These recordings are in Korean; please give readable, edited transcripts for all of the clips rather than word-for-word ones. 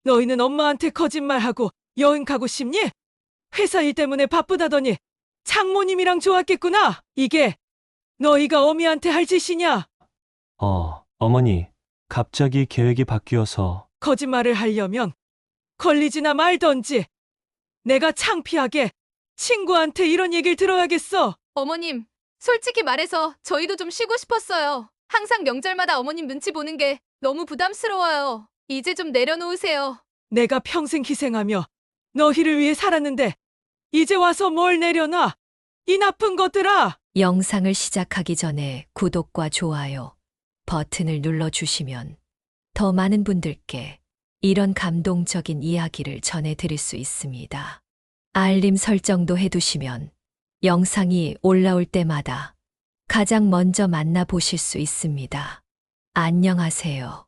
너희는 엄마한테 거짓말하고 여행 가고 싶니? 회사 일 때문에 바쁘다더니 장모님이랑 좋았겠구나. 이게 너희가 어미한테 할 짓이냐? 어머니, 갑자기 계획이 바뀌어서. 거짓말을 하려면 걸리지나 말던지. 내가 창피하게 친구한테 이런 얘기를 들어야겠어. 어머님, 솔직히 말해서 저희도 좀 쉬고 싶었어요. 항상 명절마다 어머님 눈치 보는 게 너무 부담스러워요. 이제 좀 내려놓으세요. 내가 평생 희생하며 너희를 위해 살았는데 이제 와서 뭘 내려놔? 이 나쁜 것들아! 영상을 시작하기 전에 구독과 좋아요 버튼을 눌러주시면 더 많은 분들께 이런 감동적인 이야기를 전해드릴 수 있습니다. 알림 설정도 해두시면 영상이 올라올 때마다 가장 먼저 만나보실 수 있습니다. 안녕하세요.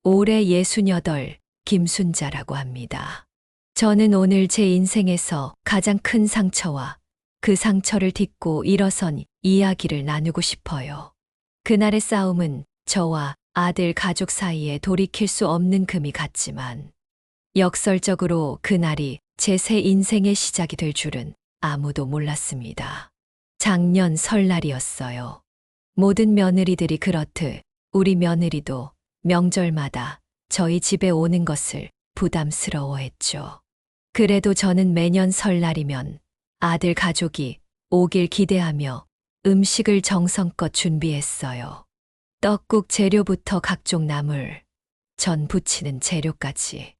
올해 68 김순자라고 합니다. 저는 오늘 제 인생에서 가장 큰 상처와 그 상처를 딛고 일어선 이야기를 나누고 싶어요. 그날의 싸움은 저와 아들 가족 사이에 돌이킬 수 없는 금이 갔지만 역설적으로 그날이 제 새 인생의 시작이 될 줄은 아무도 몰랐습니다. 작년 설날이었어요. 모든 며느리들이 그렇듯 우리 며느리도 명절마다 저희 집에 오는 것을 부담스러워했죠. 그래도 저는 매년 설날이면 아들 가족이 오길 기대하며 음식을 정성껏 준비했어요. 떡국 재료부터 각종 나물, 전 부치는 재료까지.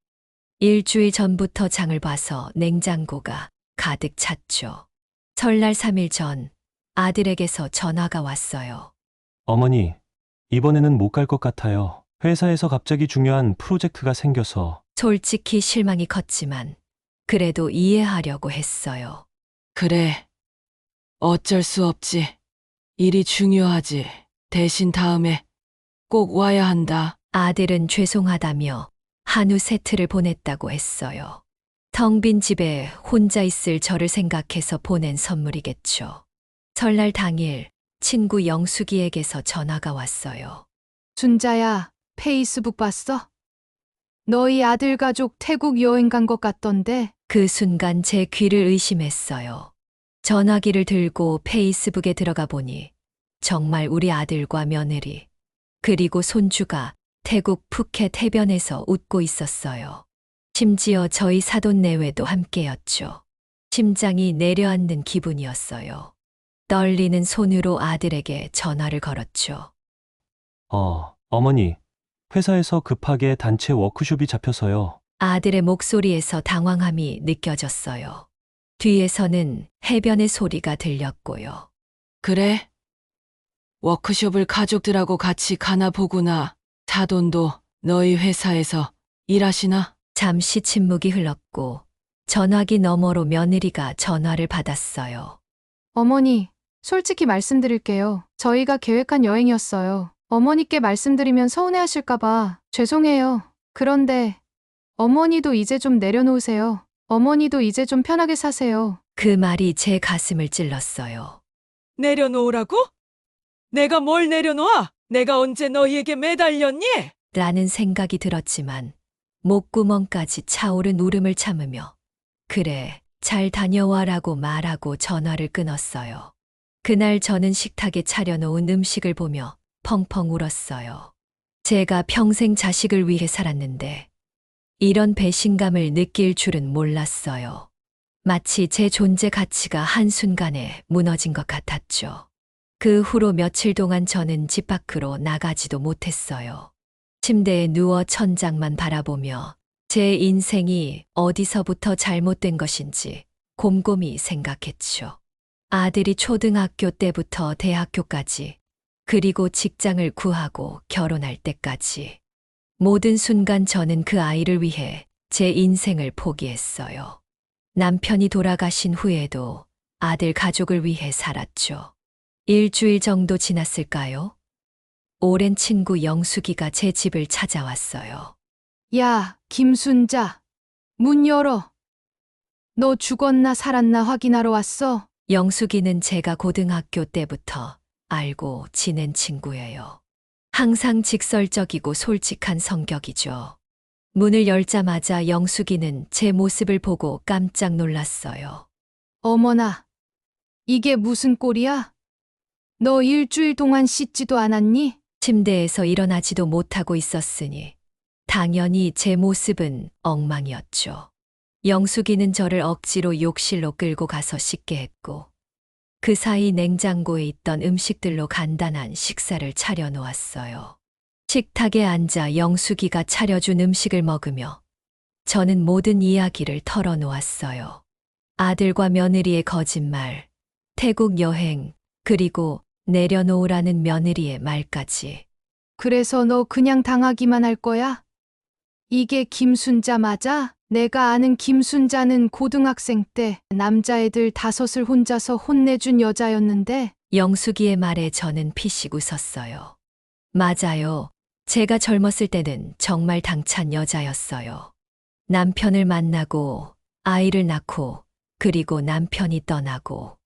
일주일 전부터 장을 봐서 냉장고가 가득 찼죠. 설날 3일 전 아들에게서 전화가 왔어요. 어머니, 이번에는 못 갈 것 같아요. 회사에서 갑자기 중요한 프로젝트가 생겨서. 솔직히 실망이 컸지만 그래도 이해하려고 했어요. 그래. 어쩔 수 없지. 일이 중요하지. 대신 다음에 꼭 와야 한다. 아들은 죄송하다며 한우 세트를 보냈다고 했어요. 텅 빈 집에 혼자 있을 저를 생각해서 보낸 선물이겠죠. 설날 당일 친구 영숙이에게서 전화가 왔어요. 준자야, 페이스북 봤어? 너희 아들 가족 태국 여행 간 것 같던데. 그 순간 제 귀를 의심했어요. 전화기를 들고 페이스북에 들어가 보니 정말 우리 아들과 며느리, 그리고 손주가 태국 푸켓 해변에서 웃고 있었어요. 심지어 저희 사돈 내외도 함께였죠. 심장이 내려앉는 기분이었어요. 떨리는 손으로 아들에게 전화를 걸었죠. 어머니, 회사에서 급하게 단체 워크숍이 잡혀서요. 아들의 목소리에서 당황함이 느껴졌어요. 뒤에서는 해변의 소리가 들렸고요. 그래? 워크숍을 가족들하고 같이 가나 보구나. 사돈도 너희 회사에서 일하시나? 잠시 침묵이 흘렀고 전화기 너머로 며느리가 전화를 받았어요. 어머니, 솔직히 말씀드릴게요. 저희가 계획한 여행이었어요. 어머니께 말씀드리면 서운해하실까봐 죄송해요. 그런데 어머니도 이제 좀 내려놓으세요. 어머니도 이제 좀 편하게 사세요. 그 말이 제 가슴을 찔렀어요. 내려놓으라고? 내가 뭘 내려놓아? 내가 언제 너희에게 매달렸니? 라는 생각이 들었지만 목구멍까지 차오른 울음을 참으며 그래, 잘 다녀와라고 말하고 전화를 끊었어요. 그날 저는 식탁에 차려놓은 음식을 보며 펑펑 울었어요. 제가 평생 자식을 위해 살았는데 이런 배신감을 느낄 줄은 몰랐어요. 마치 제 존재 가치가 한순간에 무너진 것 같았죠. 그 후로 며칠 동안 저는 집 밖으로 나가지도 못했어요. 침대에 누워 천장만 바라보며 제 인생이 어디서부터 잘못된 것인지 곰곰이 생각했죠. 아들이 초등학교 때부터 대학교까지, 그리고 직장을 구하고 결혼할 때까지 모든 순간 저는 그 아이를 위해 제 인생을 포기했어요. 남편이 돌아가신 후에도 아들 가족을 위해 살았죠. 일주일 정도 지났을까요? 오랜 친구 영숙이가 제 집을 찾아왔어요. 야, 김순자. 문 열어. 너 죽었나 살았나 확인하러 왔어? 영숙이는 제가 고등학교 때부터 알고 지낸 친구예요. 항상 직설적이고 솔직한 성격이죠. 문을 열자마자 영숙이는 제 모습을 보고 깜짝 놀랐어요. 어머나, 이게 무슨 꼴이야? 너 일주일 동안 씻지도 않았니? 침대에서 일어나지도 못하고 있었으니 당연히 제 모습은 엉망이었죠. 영숙이는 저를 억지로 욕실로 끌고 가서 씻게 했고 그 사이 냉장고에 있던 음식들로 간단한 식사를 차려 놓았어요. 식탁에 앉아 영숙이가 차려준 음식을 먹으며 저는 모든 이야기를 털어놓았어요. 아들과 며느리의 거짓말, 태국 여행, 그리고 내려놓으라는 며느리의 말까지. 그래서 너 그냥 당하기만 할 거야? 이게 김순자 맞아? 내가 아는 김순자는 고등학생 때 남자애들 5을 혼자서 혼내준 여자였는데 영숙이의 말에 저는 피식 웃었어요. 맞아요. 제가 젊었을 때는 정말 당찬 여자였어요. 남편을 만나고 아이를 낳고 그리고 남편이 떠나고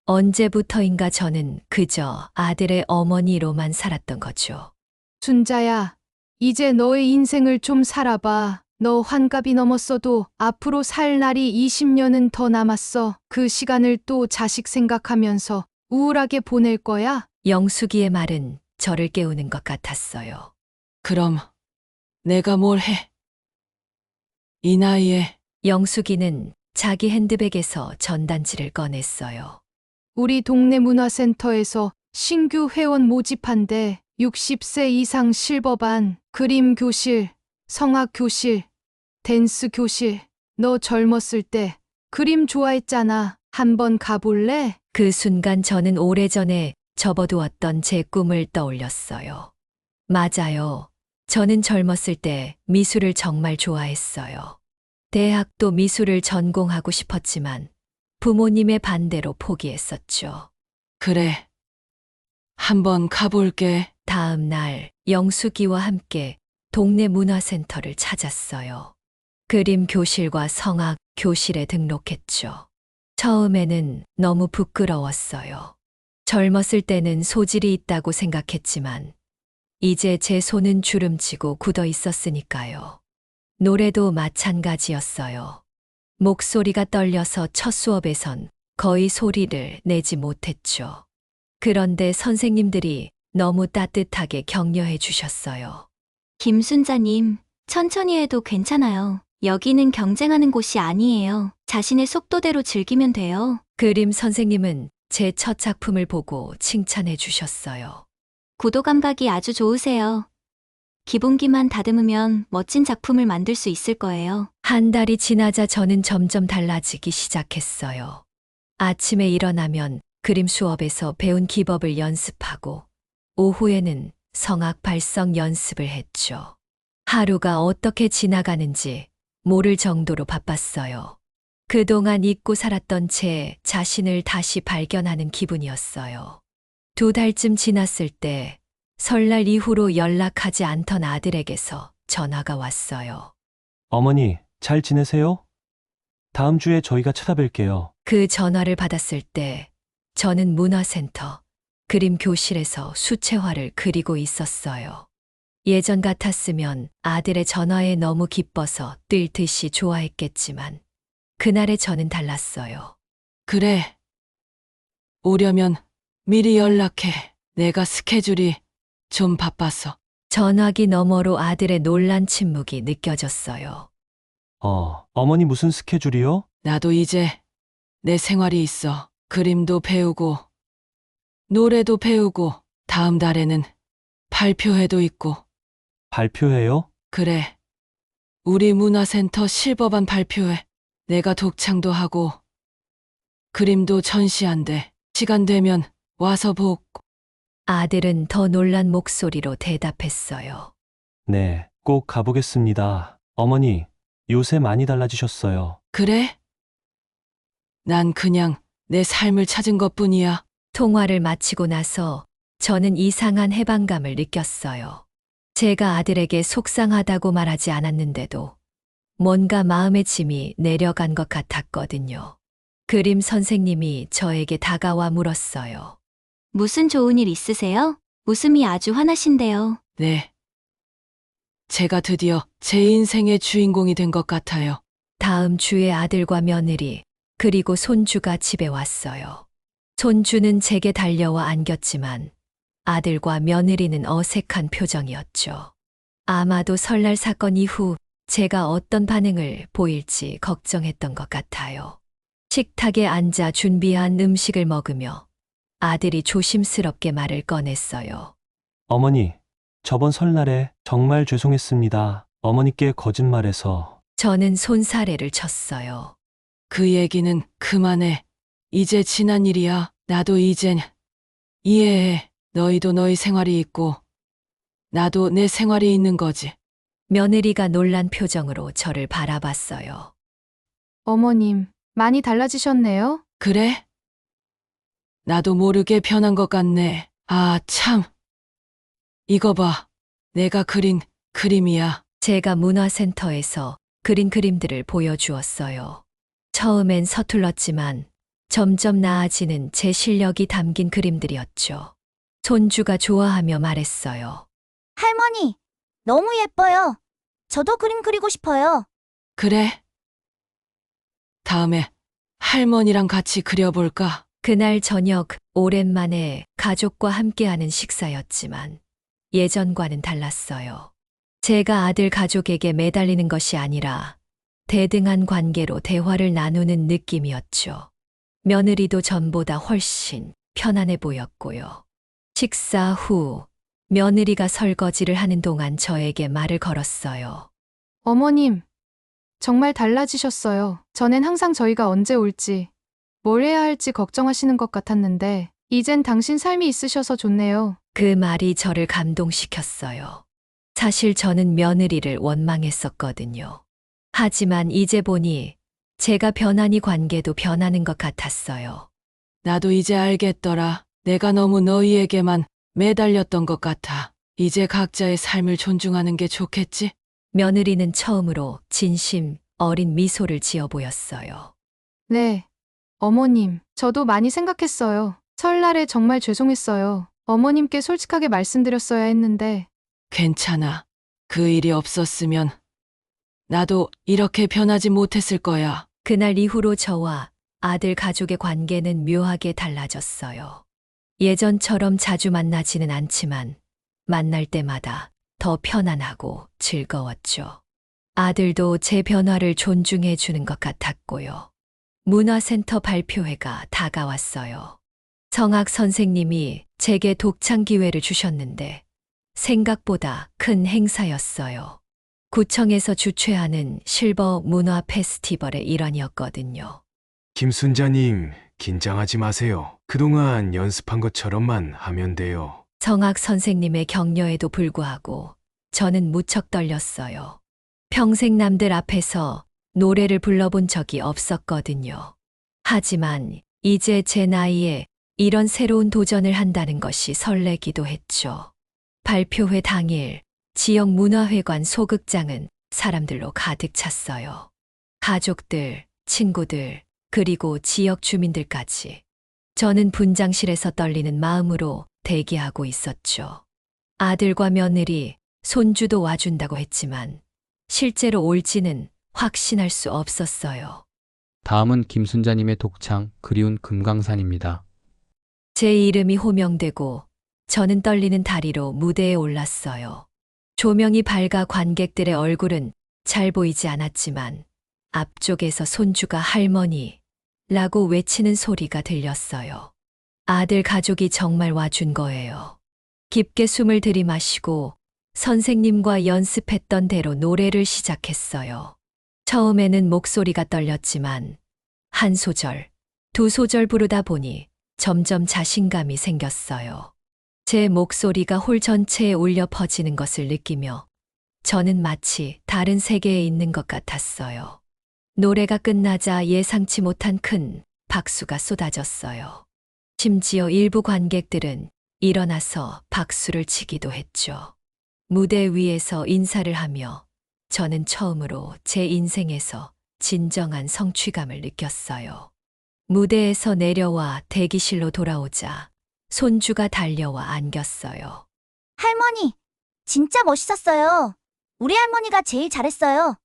언제부터인가 저는 그저 아들의 어머니로만 살았던 거죠. 순자야, 이제 너의 인생을 좀 살아봐. 너 환갑이 넘었어도 앞으로 살 날이 20년은 더 남았어. 그 시간을 또 자식 생각하면서 우울하게 보낼 거야? 영숙이의 말은 저를 깨우는 것 같았어요. 그럼 내가 뭘 해? 이 나이에 영숙이는 자기 핸드백에서 전단지를 꺼냈어요. 우리 동네 문화센터에서 신규 회원 모집한대. 60세 이상 실버반, 그림 교실, 성악 교실, 댄스 교실. 너 젊었을 때 그림 좋아했잖아. 한번 가볼래? 그 순간 저는 오래전에 접어두었던 제 꿈을 떠올렸어요. 맞아요. 저는 젊었을 때 미술을 정말 좋아했어요. 대학도 미술을 전공하고 싶었지만 부모님의 반대로 포기했었죠. 그래. 한번 가볼게. 다음 날 영숙이와 함께 동네 문화센터를 찾았어요. 그림 교실과 성악 교실에 등록했죠. 처음에는 너무 부끄러웠어요. 젊었을 때는 소질이 있다고 생각했지만 이제 제 손은 주름지고 굳어 있었으니까요. 노래도 마찬가지였어요. 목소리가 떨려서 첫 수업에선 거의 소리를 내지 못했죠. 그런데 선생님들이 너무 따뜻하게 격려해 주셨어요. 김순자님, 천천히 해도 괜찮아요. 여기는 경쟁하는 곳이 아니에요. 자신의 속도대로 즐기면 돼요. 그림 선생님은 제 첫 작품을 보고 칭찬해 주셨어요. 구도 감각이 아주 좋으세요. 기본기만 다듬으면 멋진 작품을 만들 수 있을 거예요. 한 달이 지나자 저는 점점 달라지기 시작했어요. 아침에 일어나면 그림 수업에서 배운 기법을 연습하고 오후에는 성악 발성 연습을 했죠. 하루가 어떻게 지나가는지 모를 정도로 바빴어요. 그동안 잊고 살았던 제 자신을 다시 발견하는 기분이었어요. 2달쯤 지났을 때 설날 이후로 연락하지 않던 아들에게서 전화가 왔어요. 어머니, 잘 지내세요? 다음 주에 저희가 찾아뵐게요. 그 전화를 받았을 때 저는 문화센터 그림 교실에서 수채화를 그리고 있었어요. 예전 같았으면 아들의 전화에 너무 기뻐서 뛸 듯이 좋아했겠지만 그날의 저는 달랐어요. 그래. 오려면 미리 연락해. 내가 스케줄이 좀 바빠서. 전화기 너머로 아들의 놀란 침묵이 느껴졌어요. 어머니 무슨 스케줄이요? 나도 이제 내 생활이 있어. 그림도 배우고 노래도 배우고 다음 달에는 발표회도 있고. 발표해요? 그래. 우리 문화센터 실버반 발표회. 내가 독창도 하고 그림도 전시한대. 시간 되면 와서 보고. 아들은 더 놀란 목소리로 대답했어요. 네, 꼭 가보겠습니다. 어머니, 요새 많이 달라지셨어요. 그래? 난 그냥 내 삶을 찾은 것뿐이야. 통화를 마치고 나서 저는 이상한 해방감을 느꼈어요. 제가 아들에게 속상하다고 말하지 않았는데도 뭔가 마음의 짐이 내려간 것 같았거든요. 그림 선생님이 저에게 다가와 물었어요. 무슨 좋은 일 있으세요? 웃음이 아주 환하신데요. 네. 제가 드디어 제 인생의 주인공이 된 것 같아요. 다음 주에 아들과 며느리, 그리고 손주가 집에 왔어요. 손주는 제게 달려와 안겼지만 아들과 며느리는 어색한 표정이었죠. 아마도 설날 사건 이후 제가 어떤 반응을 보일지 걱정했던 것 같아요. 식탁에 앉아 준비한 음식을 먹으며 아들이 조심스럽게 말을 꺼냈어요. 어머니, 저번 설날에 정말 죄송했습니다. 어머니께 거짓말해서. 저는 손사래를 쳤어요. 그 얘기는 그만해. 이제 지난 일이야. 나도 이젠 이해해. 너희도 너희 생활이 있고 나도 내 생활이 있는 거지. 며느리가 놀란 표정으로 저를 바라봤어요. 어머님, 많이 달라지셨네요? 그래? 나도 모르게 변한 것 같네. 아, 참. 이거 봐. 내가 그린 그림이야. 제가 문화센터에서 그린 그림들을 보여주었어요. 처음엔 서툴렀지만 점점 나아지는 제 실력이 담긴 그림들이었죠. 손주가 좋아하며 말했어요. 할머니, 너무 예뻐요. 저도 그림 그리고 싶어요. 그래? 다음에 할머니랑 같이 그려볼까? 그날 저녁 오랜만에 가족과 함께하는 식사였지만 예전과는 달랐어요. 제가 아들 가족에게 매달리는 것이 아니라 대등한 관계로 대화를 나누는 느낌이었죠. 며느리도 전보다 훨씬 편안해 보였고요. 식사 후 며느리가 설거지를 하는 동안 저에게 말을 걸었어요. 어머님, 정말 달라지셨어요. 전엔 항상 저희가 언제 올지, 뭘 해야 할지 걱정하시는 것 같았는데, 이젠 당신 삶이 있으셔서 좋네요. 그 말이 저를 감동시켰어요. 사실 저는 며느리를 원망했었거든요. 하지만 이제 보니 제가 변하니 관계도 변하는 것 같았어요. 나도 이제 알겠더라. 내가 너무 너희에게만 매달렸던 것 같아. 이제 각자의 삶을 존중하는 게 좋겠지? 며느리는 처음으로 진심 어린 미소를 지어 보였어요. 네. 어머님, 저도 많이 생각했어요. 설날에 정말 죄송했어요. 어머님께 솔직하게 말씀드렸어야 했는데, 괜찮아. 그 일이 없었으면 나도 이렇게 변하지 못했을 거야. 그날 이후로 저와 아들 가족의 관계는 묘하게 달라졌어요. 예전처럼 자주 만나지는 않지만 만날 때마다 더 편안하고 즐거웠죠. 아들도 제 변화를 존중해 주는 것 같았고요. 문화센터 발표회가 다가왔어요. 성악 선생님이 제게 독창 기회를 주셨는데 생각보다 큰 행사였어요. 구청에서 주최하는 실버 문화 페스티벌의 일환이었거든요. 김순자님, 긴장하지 마세요. 그동안 연습한 것처럼만 하면 돼요. 성악 선생님의 격려에도 불구하고 저는 무척 떨렸어요. 평생 남들 앞에서 노래를 불러본 적이 없었거든요. 하지만 이제 제 나이에 이런 새로운 도전을 한다는 것이 설레기도 했죠. 발표회 당일 지역 문화회관 소극장은 사람들로 가득 찼어요. 가족들, 친구들, 그리고 지역 주민들까지. 저는 분장실에서 떨리는 마음으로 대기하고 있었죠. 아들과 며느리, 손주도 와준다고 했지만 실제로 올지는 확신할 수 없었어요. 다음은 김순자님의 독창 그리운 금강산입니다. 제 이름이 호명되고 저는 떨리는 다리로 무대에 올랐어요. 조명이 밝아 관객들의 얼굴은 잘 보이지 않았지만 앞쪽에서 손주가 할머니라고 외치는 소리가 들렸어요. 아들 가족이 정말 와준 거예요. 깊게 숨을 들이마시고 선생님과 연습했던 대로 노래를 시작했어요. 처음에는 목소리가 떨렸지만 한 소절, 두 소절 부르다 보니 점점 자신감이 생겼어요. 제 목소리가 홀 전체에 울려 퍼지는 것을 느끼며 저는 마치 다른 세계에 있는 것 같았어요. 노래가 끝나자 예상치 못한 큰 박수가 쏟아졌어요. 심지어 일부 관객들은 일어나서 박수를 치기도 했죠. 무대 위에서 인사를 하며 저는 처음으로 제 인생에서 진정한 성취감을 느꼈어요. 무대에서 내려와 대기실로 돌아오자 손주가 달려와 안겼어요. 할머니, 진짜 멋있었어요. 우리 할머니가 제일 잘했어요.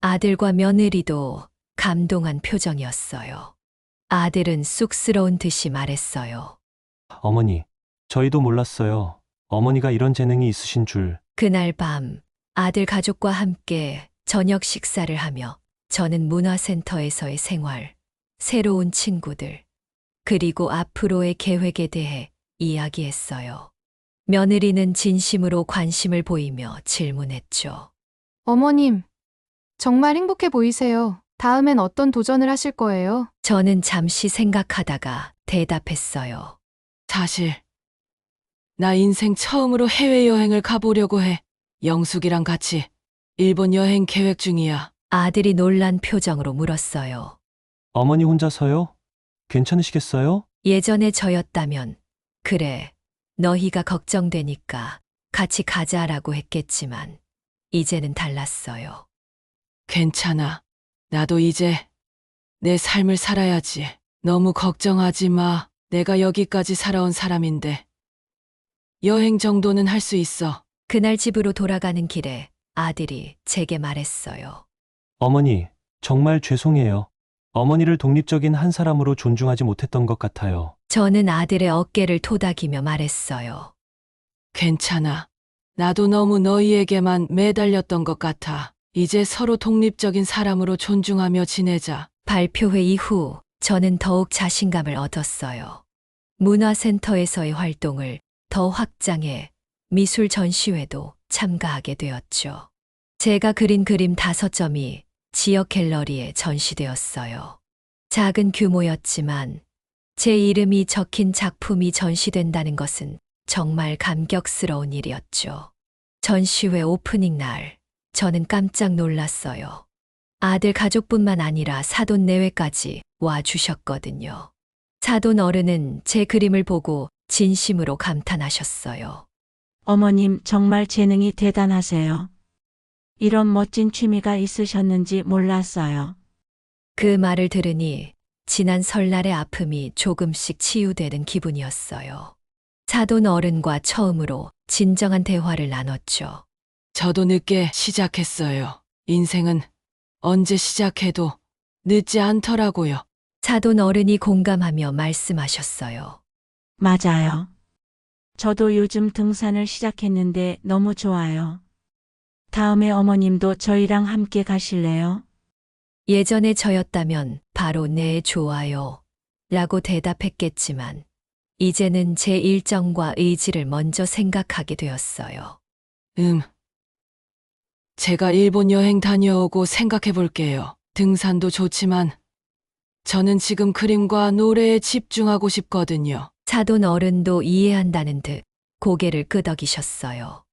아들과 며느리도 감동한 표정이었어요. 아들은 쑥스러운 듯이 말했어요. 어머니, 저희도 몰랐어요. 어머니가 이런 재능이 있으신 줄. 그날 밤 아들 가족과 함께 저녁 식사를 하며 저는 문화센터에서의 생활, 새로운 친구들, 그리고 앞으로의 계획에 대해 이야기했어요. 며느리는 진심으로 관심을 보이며 질문했죠. 어머님, 정말 행복해 보이세요. 다음엔 어떤 도전을 하실 거예요? 저는 잠시 생각하다가 대답했어요. 사실 나 인생 처음으로 해외여행을 가보려고 해. 영숙이랑 같이 일본 여행 계획 중이야. 아들이 놀란 표정으로 물었어요. 어머니 혼자서요? 괜찮으시겠어요? 예전에 저였다면, 그래, 너희가 걱정되니까 같이 가자라고 했겠지만, 이제는 달랐어요. 괜찮아. 나도 이제 내 삶을 살아야지. 너무 걱정하지 마. 내가 여기까지 살아온 사람인데. 여행 정도는 할 수 있어. 그날 집으로 돌아가는 길에 아들이 제게 말했어요. 어머니, 정말 죄송해요. 어머니를 독립적인 한 사람으로 존중하지 못했던 것 같아요. 저는 아들의 어깨를 토닥이며 말했어요. 괜찮아. 나도 너무 너희에게만 매달렸던 것 같아. 이제 서로 독립적인 사람으로 존중하며 지내자. 발표회 이후 저는 더욱 자신감을 얻었어요. 문화센터에서의 활동을 더 확장해 미술 전시회도 참가하게 되었죠. 제가 그린 그림 5점이 지역 갤러리에 전시되었어요. 작은 규모였지만 제 이름이 적힌 작품이 전시된다는 것은 정말 감격스러운 일이었죠. 전시회 오프닝 날, 저는 깜짝 놀랐어요. 아들 가족뿐만 아니라 사돈 내외까지 와 주셨거든요. 사돈 어른은 제 그림을 보고 진심으로 감탄하셨어요. 어머님 정말 재능이 대단하세요. 이런 멋진 취미가 있으셨는지 몰랐어요. 그 말을 들으니 지난 설날의 아픔이 조금씩 치유되는 기분이었어요. 사돈 어른과 처음으로 진정한 대화를 나눴죠. 저도 늦게 시작했어요. 인생은 언제 시작해도 늦지 않더라고요. 사돈 어른이 공감하며 말씀하셨어요. 맞아요. 저도 요즘 등산을 시작했는데 너무 좋아요. 다음에 어머님도 저희랑 함께 가실래요? 예전에 저였다면 바로 네, 좋아요 라고 대답했겠지만 이제는 제 일정과 의지를 먼저 생각하게 되었어요. 제가 일본 여행 다녀오고 생각해 볼게요. 등산도 좋지만 저는 지금 그림과 노래에 집중하고 싶거든요. 사돈 어른도 이해한다는 듯 고개를 끄덕이셨어요.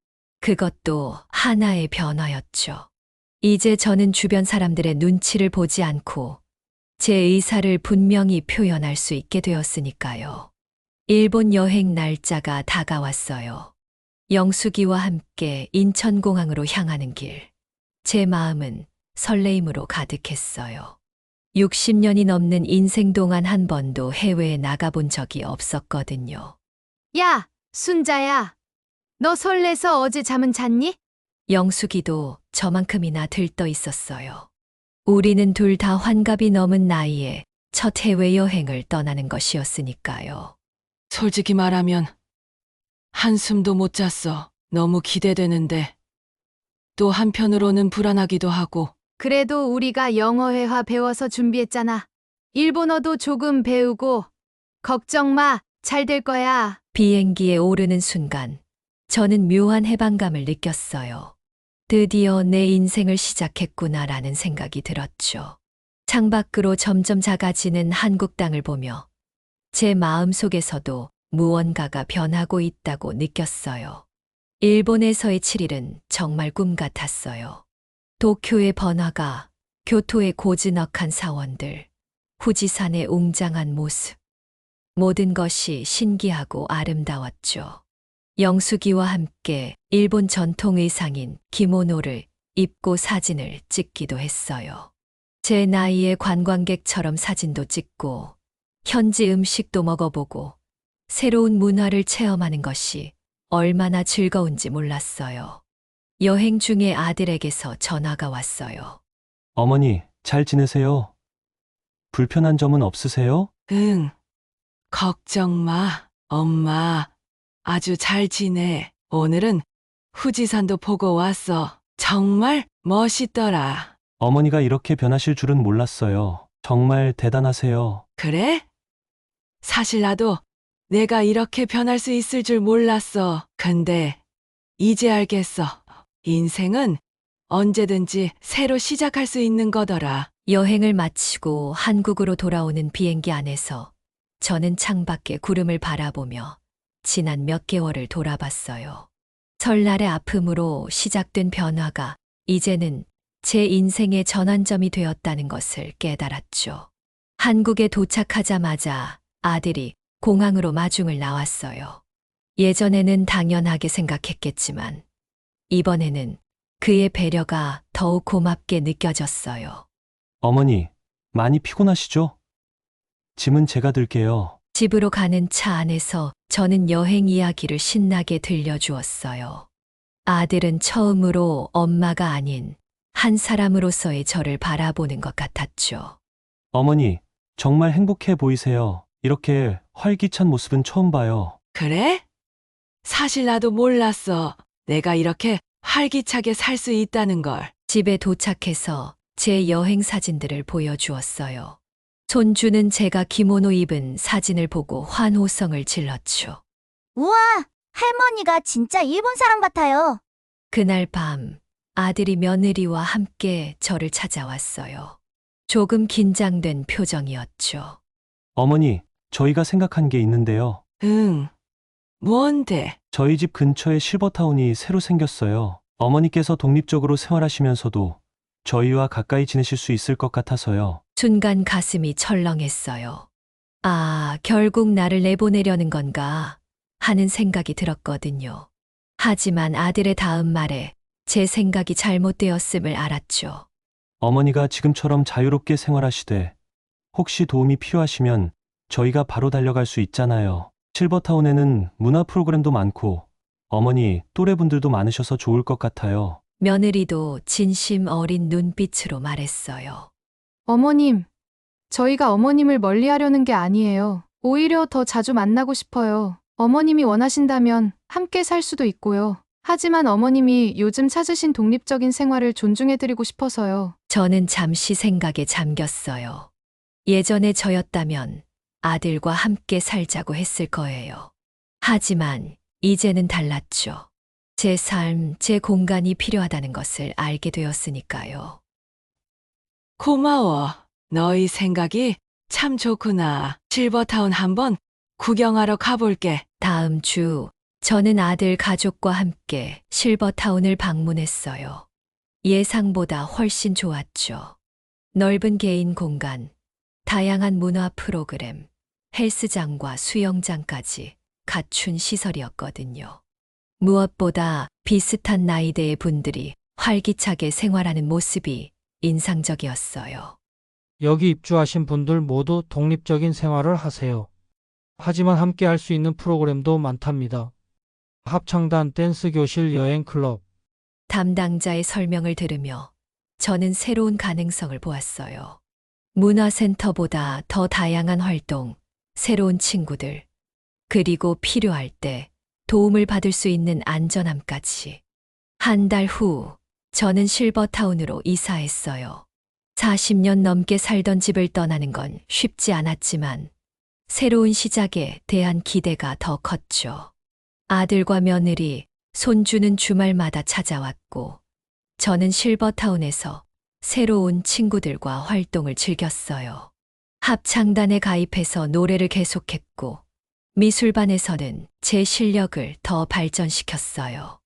그것도 하나의 변화였죠. 이제 저는 주변 사람들의 눈치를 보지 않고 제 의사를 분명히 표현할 수 있게 되었으니까요. 일본 여행 날짜가 다가왔어요. 영숙이와 함께 인천공항으로 향하는 길. 제 마음은 설레임으로 가득했어요. 60년이 넘는 인생 동안 한 번도 해외에 나가본 적이 없었거든요. 야, 순자야. 너 설레서 어제 잠은 잤니? 영숙이도 저만큼이나 들떠 있었어요. 우리는 둘 다 환갑이 넘은 나이에 첫 해외여행을 떠나는 것이었으니까요. 솔직히 말하면 한숨도 못 잤어. 너무 기대되는데 또 한편으로는 불안하기도 하고. 그래도 우리가 영어 회화 배워서 준비했잖아. 일본어도 조금 배우고. 걱정 마. 잘 될 거야. 비행기에 오르는 순간 저는 묘한 해방감을 느꼈어요. 드디어 내 인생을 시작했구나라는 생각이 들었죠. 창밖으로 점점 작아지는 한국 땅을 보며 제 마음속에서도 무언가가 변하고 있다고 느꼈어요. 일본에서의 7일은 정말 꿈 같았어요. 도쿄의 번화가, 교토의 고즈넉한 사원들, 후지산의 웅장한 모습. 모든 것이 신기하고 아름다웠죠. 영숙이와 함께 일본 전통 의상인 기모노를 입고 사진을 찍기도 했어요. 제 나이에 관광객처럼 사진도 찍고 현지 음식도 먹어보고 새로운 문화를 체험하는 것이 얼마나 즐거운지 몰랐어요. 여행 중에 아들에게서 전화가 왔어요. 어머니, 잘 지내세요? 불편한 점은 없으세요? 응. 걱정 마. 엄마, 아주 잘 지내. 오늘은 후지산도 보고 왔어. 정말 멋있더라. 어머니가 이렇게 변하실 줄은 몰랐어요. 정말 대단하세요. 그래? 사실 나도 내가 이렇게 변할 수 있을 줄 몰랐어. 근데 이제 알겠어. 인생은 언제든지 새로 시작할 수 있는 거더라. 여행을 마치고 한국으로 돌아오는 비행기 안에서 저는 창밖에 구름을 바라보며 지난 몇 개월을 돌아봤어요. 설날의 아픔으로 시작된 변화가 이제는 제 인생의 전환점이 되었다는 것을 깨달았죠. 한국에 도착하자마자 아들이 공항으로 마중을 나왔어요. 예전에는 당연하게 생각했겠지만 이번에는 그의 배려가 더욱 고맙게 느껴졌어요. 어머니, 많이 피곤하시죠? 짐은 제가 들게요. 집으로 가는 차 안에서 저는 여행 이야기를 신나게 들려주었어요. 아들은 처음으로 엄마가 아닌 한 사람으로서의 저를 바라보는 것 같았죠. 어머니, 정말 행복해 보이세요. 이렇게 활기찬 모습은 처음 봐요. 그래? 사실 나도 몰랐어. 내가 이렇게 활기차게 살 수 있다는 걸. 집에 도착해서 제 여행 사진들을 보여주었어요. 손주는 제가 기모노 입은 사진을 보고 환호성을 질렀죠. 우와, 할머니가 진짜 일본 사람 같아요. 그날 밤 아들이 며느리와 함께 저를 찾아왔어요. 조금 긴장된 표정이었죠. 어머니, 저희가 생각한 게 있는데요. 응. 뭔데? 저희 집 근처에 실버타운이 새로 생겼어요. 어머니께서 독립적으로 생활하시면서도 저희와 가까이 지내실 수 있을 것 같아서요. 순간 가슴이 철렁했어요. 아, 결국 나를 내보내려는 건가 하는 생각이 들었거든요. 하지만 아들의 다음 말에 제 생각이 잘못되었음을 알았죠. 어머니가 지금처럼 자유롭게 생활하시되 혹시 도움이 필요하시면 저희가 바로 달려갈 수 있잖아요. 실버타운에는 문화 프로그램도 많고 어머니 또래분들도 많으셔서 좋을 것 같아요. 며느리도 진심 어린 눈빛으로 말했어요. 어머님, 저희가 어머님을 멀리하려는 게 아니에요. 오히려 더 자주 만나고 싶어요. 어머님이 원하신다면 함께 살 수도 있고요. 하지만 어머님이 요즘 찾으신 독립적인 생활을 존중해드리고 싶어서요. 저는 잠시 생각에 잠겼어요. 예전에 저였다면 아들과 함께 살자고 했을 거예요. 하지만 이제는 달랐죠. 제 삶, 제 공간이 필요하다는 것을 알게 되었으니까요. 고마워. 너희 생각이 참 좋구나. 실버타운 한번 구경하러 가볼게. 다음 주 저는 아들 가족과 함께 실버타운을 방문했어요. 예상보다 훨씬 좋았죠. 넓은 개인 공간, 다양한 문화 프로그램, 헬스장과 수영장까지 갖춘 시설이었거든요. 무엇보다 비슷한 나이대의 분들이 활기차게 생활하는 모습이 인상적이었어요. 여기 입주하신 분들 모두 독립적인 생활을 하세요. 하지만 함께 할 수 있는 프로그램도 많답니다. 합창단, 댄스 교실, 여행 클럽. 담당자의 설명을 들으며 저는 새로운 가능성을 보았어요. 문화센터보다 더 다양한 활동, 새로운 친구들, 그리고 필요할 때 도움을 받을 수 있는 안전함까지. 한 달 후, 저는 실버타운으로 이사했어요. 40년 넘게 살던 집을 떠나는 건 쉽지 않았지만 새로운 시작에 대한 기대가 더 컸죠. 아들과 며느리, 손주는 주말마다 찾아왔고 저는 실버타운에서 새로운 친구들과 활동을 즐겼어요. 합창단에 가입해서 노래를 계속했고 미술반에서는 제 실력을 더 발전시켰어요.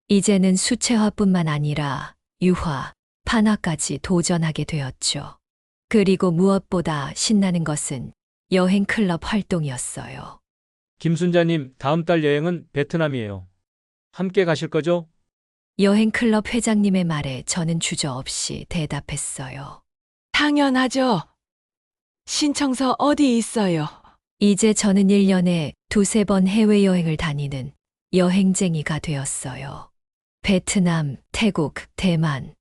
이제는 수채화뿐만 아니라 유화, 판화까지 도전하게 되었죠. 그리고 무엇보다 신나는 것은 여행 클럽 활동이었어요. 김순자님, 다음 달 여행은 베트남이에요. 함께 가실 거죠? 여행 클럽 회장님의 말에 저는 주저없이 대답했어요. 당연하죠. 신청서 어디 있어요? 이제 저는 1년에 두세 번 해외여행을 다니는 여행쟁이가 되었어요. 베트남, 태국, 대만.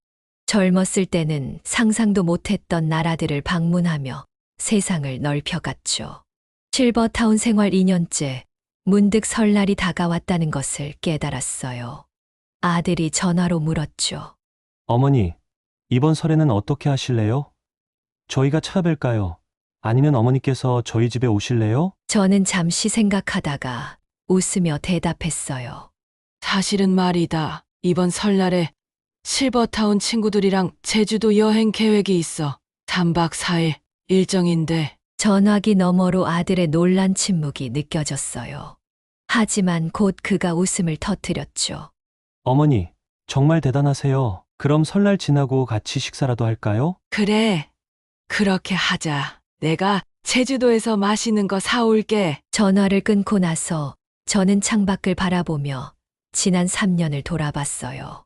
젊었을 때는 상상도 못했던 나라들을 방문하며 세상을 넓혀갔죠. 실버타운 생활 2년째, 문득 설날이 다가왔다는 것을 깨달았어요. 아들이 전화로 물었죠. 어머니, 이번 설에는 어떻게 하실래요? 저희가 찾아뵐까요? 아니면 어머니께서 저희 집에 오실래요? 저는 잠시 생각하다가 웃으며 대답했어요. 사실은 말이다. 이번 설날에 실버타운 친구들이랑 제주도 여행 계획이 있어. 3박 4일 일정인데. 전화기 너머로 아들의 놀란 침묵이 느껴졌어요. 하지만 곧 그가 웃음을 터뜨렸죠. 어머니, 정말 대단하세요. 그럼 설날 지나고 같이 식사라도 할까요? 그래. 그렇게 하자. 내가 제주도에서 맛있는 거 사올게. 전화를 끊고 나서 저는 창밖을 바라보며 지난 3년을 돌아봤어요.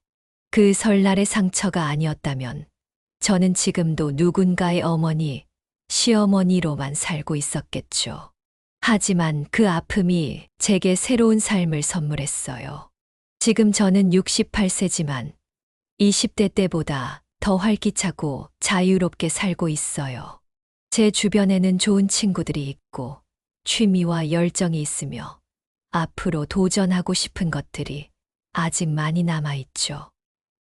그 설날의 상처가 아니었다면 저는 지금도 누군가의 어머니, 시어머니로만 살고 있었겠죠. 하지만 그 아픔이 제게 새로운 삶을 선물했어요. 지금 저는 68세지만 20대 때보다 더 활기차고 자유롭게 살고 있어요. 제 주변에는 좋은 친구들이 있고 취미와 열정이 있으며 앞으로 도전하고 싶은 것들이 아직 많이 남아있죠.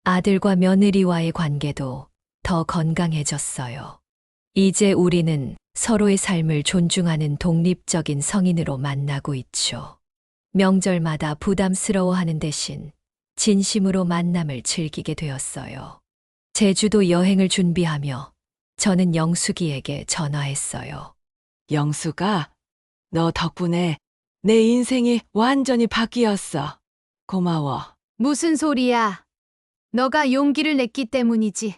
아들과 며느리와의 관계도 더 건강해졌어요. 이제 우리는 서로의 삶을 존중하는 독립적인 성인으로 만나고 있죠. 명절마다 부담스러워하는 대신 진심으로 만남을 즐기게 되었어요. 제주도 여행을 준비하며 저는 영숙이에게 전화했어요. 영수가, 너 덕분에 내 인생이 완전히 바뀌었어. 고마워. 무슨 소리야. 너가 용기를 냈기 때문이지.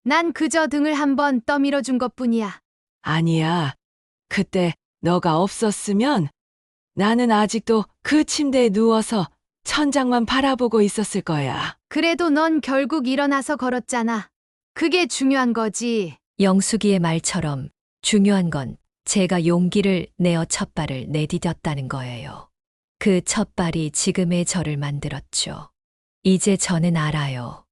난 그저 등을 한번 떠밀어 준 것뿐이야. 아니야. 그때 너가 없었으면 나는 아직도 그 침대에 누워서 천장만 바라보고 있었을 거야. 그래도 넌 결국 일어나서 걸었잖아. 그게 중요한 거지. 영숙이의 말처럼 중요한 건 제가 용기를 내어 첫발을 내디뎠다는 거예요. 그 첫발이 지금의 저를 만들었죠. 이제 저는 알아요.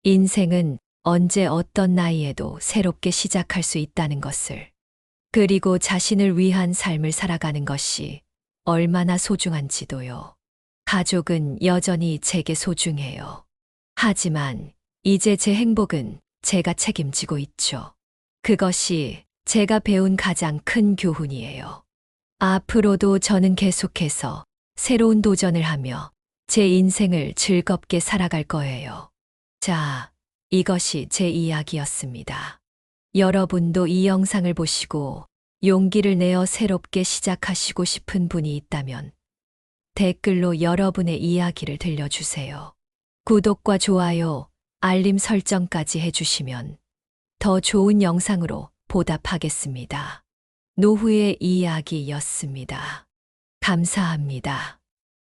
인생은 언제 어떤 나이에도 새롭게 시작할 수 있다는 것을. 그리고 자신을 위한 삶을 살아가는 것이 얼마나 소중한지도요. 가족은 여전히 제게 소중해요. 하지만 이제 제 행복은 제가 책임지고 있죠. 그것이 제가 배운 가장 큰 교훈이에요. 앞으로도 저는 계속해서 새로운 도전을 하며 제 인생을 즐겁게 살아갈 거예요. 자, 이것이 제 이야기였습니다. 여러분도 이 영상을 보시고 용기를 내어 새롭게 시작하시고 싶은 분이 있다면 댓글로 여러분의 이야기를 들려주세요. 구독과 좋아요, 알림 설정까지 해주시면 더 좋은 영상으로 보답하겠습니다. 노후의 이야기였습니다. 감사합니다.